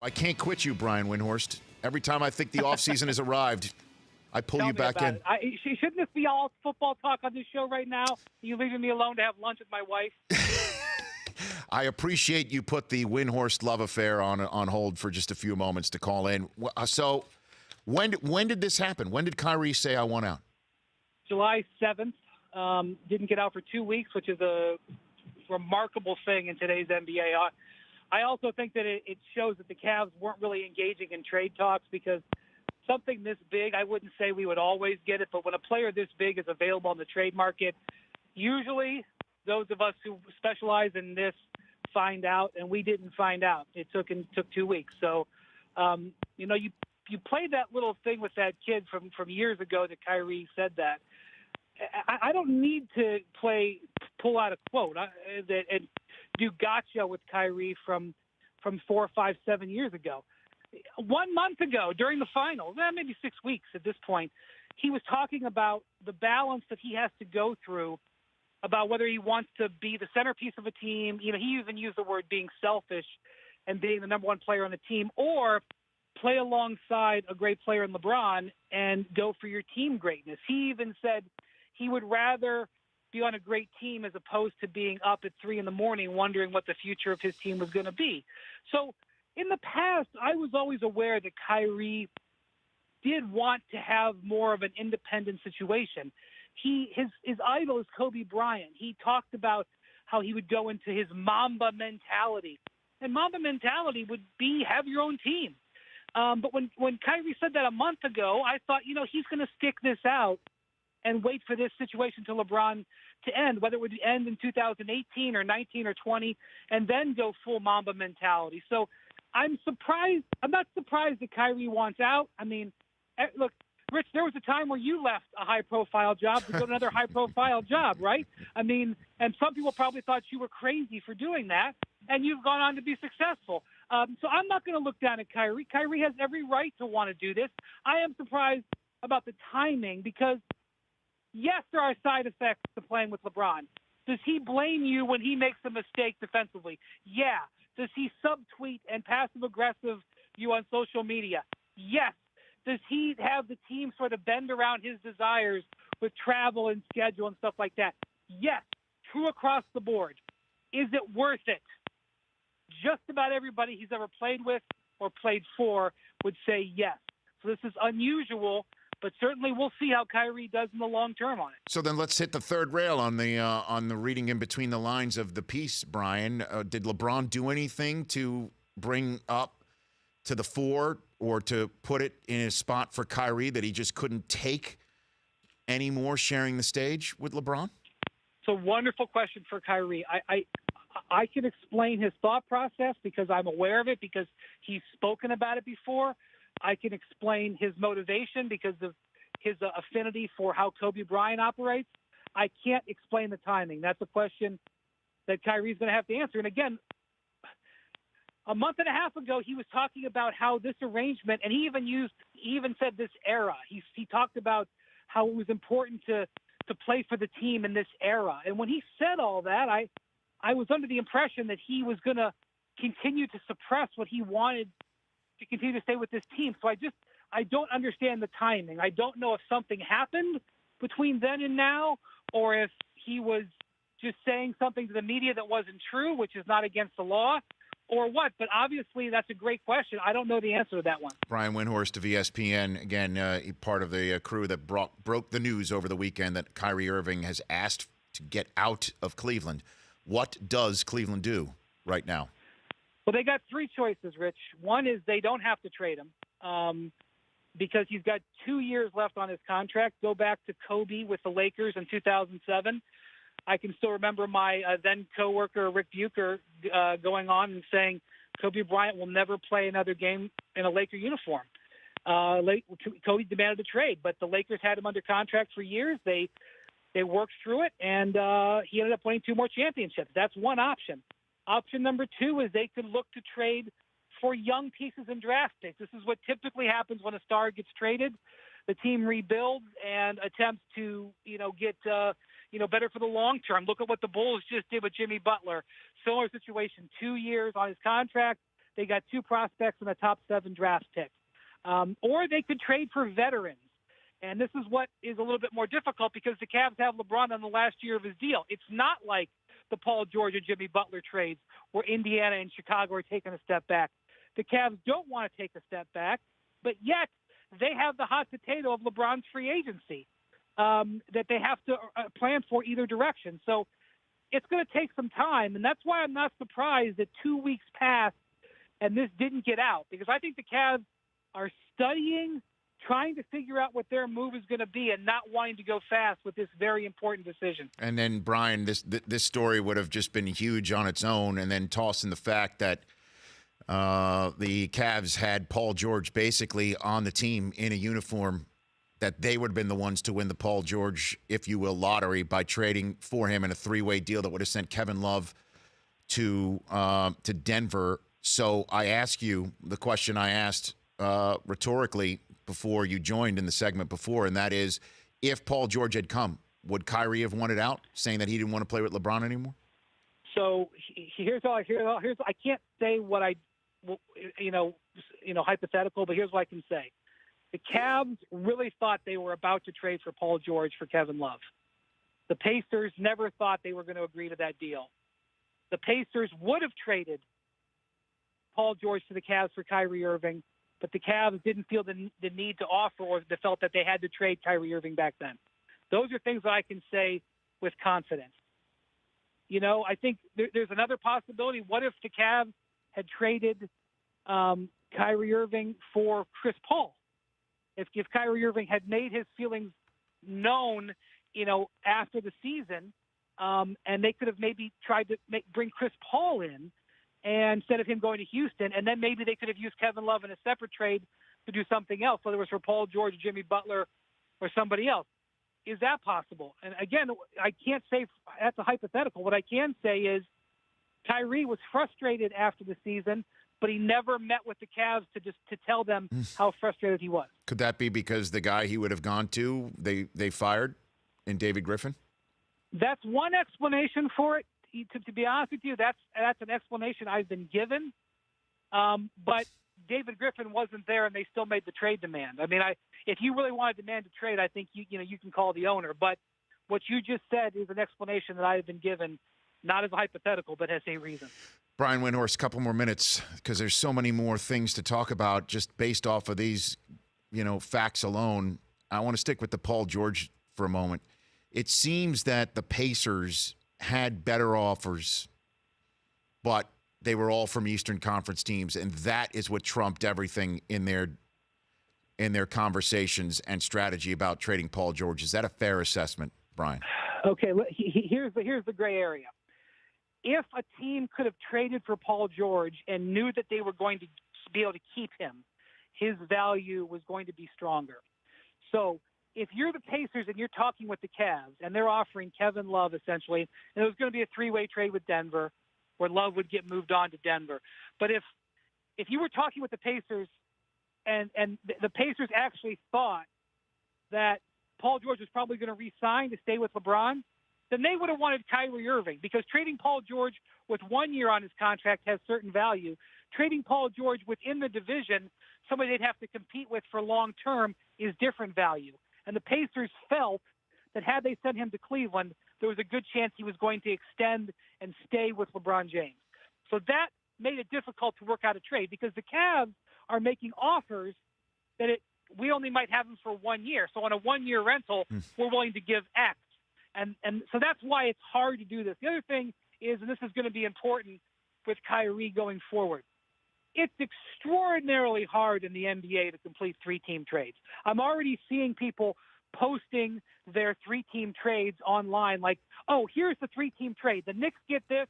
I can't quit you, Brian Windhorst. Every time I think the offseason has arrived, I pull you back in. Shouldn't this be all football talk on this show right now? Are you leaving me alone to have lunch with my wife? I appreciate you put the Windhorst love affair on hold for just a few moments to call in. So when did this happen? When did Kyrie say, I want out? July 7th. Didn't get out for 2 weeks, which is a remarkable thing in today's NBA. I also think that it shows that the Cavs weren't really engaging in trade talks, because something this big, I wouldn't say we would always get it, but when a player this big is available on the trade market, usually those of us who specialize in this find out, and we didn't find out. It took 2 weeks. So, you played that little thing with that kid from years ago that Kyrie said that. I don't need to pull out a quote and do gotcha with Kyrie from 4, 5, 7 years ago. 1 month ago during the finals, maybe 6 weeks at this point, he was talking about the balance that he has to go through, about whether he wants to be the centerpiece of a team. He even used the word being selfish and being the number one player on the team, or play alongside a great player in LeBron and go for your team greatness. He even said he would rather be on a great team as opposed to being up at 3 a.m. wondering what the future of his team was going to be. So in the past, I was always aware that Kyrie did want to have more of an independent situation. His idol is Kobe Bryant. He talked about how he would go into his Mamba mentality. And Mamba mentality would be have your own team. But when Kyrie said that a month ago, I thought, he's going to stick this out and wait for this situation to LeBron to end, whether it would end in 2018 or 19 or 20, and then go full Mamba mentality. So I'm surprised. I'm not surprised that Kyrie wants out. I mean, look, Rich, there was a time where you left a high-profile job to go to another high-profile job, right? I mean, and some people probably thought you were crazy for doing that, and you've gone on to be successful. So I'm not going to look down at Kyrie. Kyrie has every right to want to do this. I am surprised about the timing because, yes, there are side effects to playing with LeBron. Does he blame you when he makes a mistake defensively? Yeah. Does he subtweet and passive-aggressive you on social media? Yes. Does he have the team sort of bend around his desires with travel and schedule and stuff like that? Yes. True across the board. Is it worth it? Just about everybody he's ever played with or played for would say yes. So this is unusual, but certainly we'll see how Kyrie does in the long term on it. So then let's hit the third rail on the reading in between the lines of the piece, Brian. Did LeBron do anything to bring up to the fore or to put it in a spot for Kyrie that he just couldn't take anymore sharing the stage with LeBron? It's a wonderful question for Kyrie. I can explain his thought process because I'm aware of it, because he's spoken about it before. I can explain his motivation because of his affinity for how Kobe Bryant operates. I can't explain the timing. That's a question that Kyrie's going to have to answer. And again, a month and a half ago, he was talking about how this arrangement, and he even said this era. He talked about how it was important to play for the team in this era. And when he said all that, I was under the impression that he was going to continue to suppress what he wanted to continue to stay with this team. So I don't understand the timing. I don't know if something happened between then and now, or if he was just saying something to the media that wasn't true, which is not against the law, or what. But obviously, that's a great question. I don't know the answer to that one. Brian Windhorst of ESPN, again, part of the crew that broke the news over the weekend that Kyrie Irving has asked to get out of Cleveland. What does Cleveland do right now? Well, they got three choices, Rich. One is they don't have to trade him because he's got 2 years left on his contract. Go back to Kobe with the Lakers in 2007. I can still remember my then coworker, Rick Bucher, going on and saying Kobe Bryant will never play another game in a Laker uniform. Kobe demanded a trade, but the Lakers had him under contract for years. They worked through it, and he ended up winning 2 more championships. That's one option. Option number 2 is they could look to trade for young pieces and draft picks. This is what typically happens when a star gets traded. The team rebuilds and attempts to, get, better for the long term. Look at what the Bulls just did with Jimmy Butler. Similar situation, 2 years on his contract. They got 2 prospects and a top 7 draft pick. Or they could trade for veterans. And this is what is a little bit more difficult because the Cavs have LeBron on the last year of his deal. It's not like the Paul George and Jimmy Butler trades where Indiana and Chicago are taking a step back. The Cavs don't want to take a step back, but yet they have the hot potato of LeBron's free agency that they have to plan for either direction. So it's going to take some time, and that's why I'm not surprised that 2 weeks passed and this didn't get out, because I think the Cavs are studying, trying to figure out what their move is going to be and not wanting to go fast with this very important decision. And then, Brian, this story would have just been huge on its own, and then toss in the fact that the Cavs had Paul George basically on the team in a uniform, that they would have been the ones to win the Paul George, if you will, lottery by trading for him in a 3-way deal that would have sent Kevin Love to Denver. So I ask you the question I asked rhetorically before you joined in the segment before, and that is, if Paul George had come, would Kyrie have wanted out, saying that he didn't want to play with LeBron anymore? So here's I can't say what hypothetical, but here's what I can say. The Cavs really thought they were about to trade for Paul George for Kevin Love. The Pacers never thought they were going to agree to that deal. The Pacers would have traded Paul George to the Cavs for Kyrie Irving, but the Cavs didn't feel the need to offer, or they felt that they had to trade Kyrie Irving back then. Those are things that I can say with confidence. I think there's another possibility. What if the Cavs had traded Kyrie Irving for Chris Paul? If Kyrie Irving had made his feelings known, after the season, and they could have maybe tried to bring Chris Paul in, and instead of him going to Houston, and then maybe they could have used Kevin Love in a separate trade to do something else, whether it was for Paul George, Jimmy Butler, or somebody else. Is that possible? And again, I can't say that's a hypothetical. What I can say is Kyrie was frustrated after the season, but he never met with the Cavs to tell them how frustrated he was. Could that be because the guy he would have gone to, they fired in David Griffin? That's one explanation for it. To be honest with you, that's an explanation I've been given. But David Griffin wasn't there, and they still made the trade demand. I mean, if you really want to demand a trade, I think you can call the owner. But what you just said is an explanation that I have been given, not as a hypothetical, but as a reason. Brian Windhorst, a couple more minutes, because there's so many more things to talk about just based off of these, facts alone. I want to stick with the Paul George for a moment. It seems that the Pacers had better offers, but they were all from Eastern Conference teams, and that is what trumped everything in their conversations and strategy about trading Paul George. Is that a fair assessment, Brian? Okay, here's the gray area. If a team could have traded for Paul George and knew that they were going to be able to keep him, his value was going to be stronger. So if you're the Pacers and you're talking with the Cavs and they're offering Kevin Love essentially, and it was going to be a 3-way trade with Denver where Love would get moved on to Denver. But if you were talking with the Pacers and the Pacers actually thought that Paul George was probably going to re-sign to stay with LeBron, then they would have wanted Kyrie Irving, because trading Paul George with 1 year on his contract has certain value. Trading Paul George within the division, somebody they'd have to compete with for long term, is different value. And the Pacers felt that had they sent him to Cleveland, there was a good chance he was going to extend and stay with LeBron James. So that made it difficult to work out a trade, because the Cavs are making offers that we only might have him for 1 year. So on a 1-year rental, we're willing to give X. And so that's why it's hard to do this. The other thing is, and this is going to be important with Kyrie going forward, it's extraordinarily hard in the NBA to complete 3-team trades. I'm already seeing people posting their 3-team trades online like, oh, here's the 3-team trade. The Knicks get this,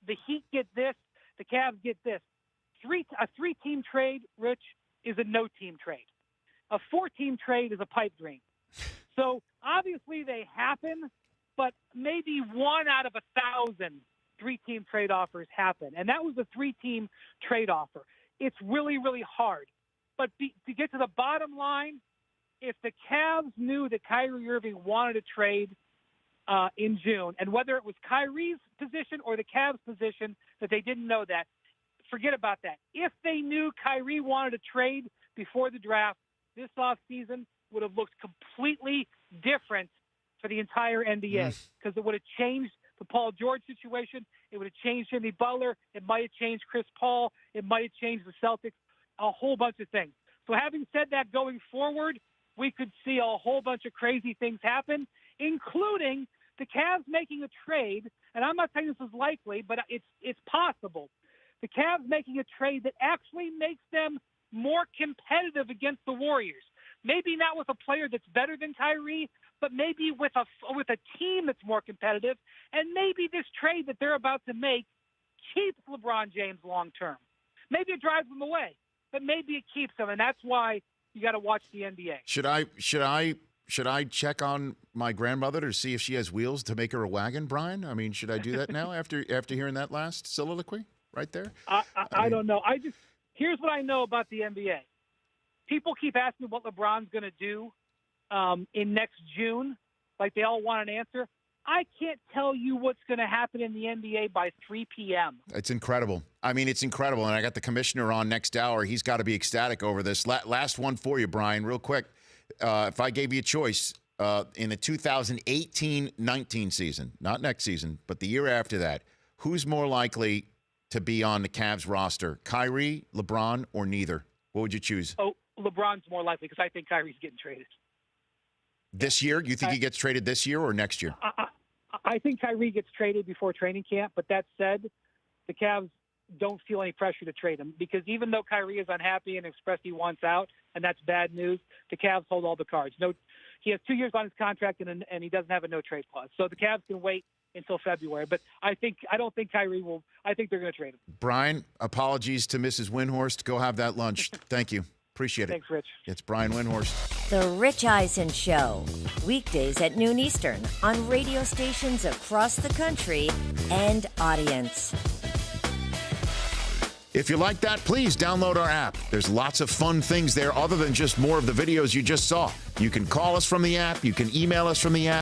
the Heat get this, the Cavs get this. A 3-team trade, Rich, is a no-team trade. A 4-team trade is a pipe dream. So obviously they happen, but maybe 1 out of 1,000 3-team trade offers happen. And that was a 3-team trade offer. It's really, really hard. But to get to the bottom line, if the Cavs knew that Kyrie Irving wanted to trade in June, and whether it was Kyrie's position or the Cavs' position that they didn't know that, forget about that. If they knew Kyrie wanted to trade before the draft, this offseason would have looked completely different for the entire NBA because it would have changed the Paul George situation. It would have changed Jimmy Butler. It might have changed Chris Paul. It might have changed the Celtics, a whole bunch of things. So having said that, going forward, we could see a whole bunch of crazy things happen, including the Cavs making a trade, and I'm not saying this is likely, but it's possible. The Cavs making a trade that actually makes them more competitive against the Warriors. Maybe not with a player that's better than Kyrie, but maybe with a team that's more competitive. And maybe this trade that they're about to make keeps LeBron James long term. Maybe it drives him away, but maybe it keeps him, and that's why you got to watch the NBA. Should I check on my grandmother to see if she has wheels to make her a wagon, Brian? I mean, should I do that now after hearing that last soliloquy right there? I don't know. Here's what I know about the NBA. People keep asking what LeBron's going to do in next June, like they all want an answer. I can't tell you what's going to happen in the NBA by 3 p.m. It's incredible. I mean, it's incredible. And I got the commissioner on next hour. He's got to be ecstatic over this. Last one for you, Brian, real quick. If I gave you a choice in the 2018-19 season, not next season, but the year after that, who's more likely to be on the Cavs roster, Kyrie, LeBron, or neither? What would you choose? Oh, LeBron's more likely because I think Kyrie's getting traded. This year? You think he gets traded this year or next year? I think Kyrie gets traded before training camp, but that said, the Cavs don't feel any pressure to trade him because even though Kyrie is unhappy and expressed he wants out, and that's bad news, the Cavs hold all the cards. No, he has 2 years on his contract, and he doesn't have a no-trade clause. So the Cavs can wait until February. But I don't think Kyrie will. I think they're going to trade him. Brian, apologies to Mrs. Windhorst. Go have that lunch. Thank you. Appreciate it. Thanks, Rich. It's Brian Windhorst. The Rich Eisen Show, weekdays at noon Eastern on radio stations across the country and audience. If you like that, please download our app. There's lots of fun things there other than just more of the videos you just saw. You can call us from the app. You can email us from the app.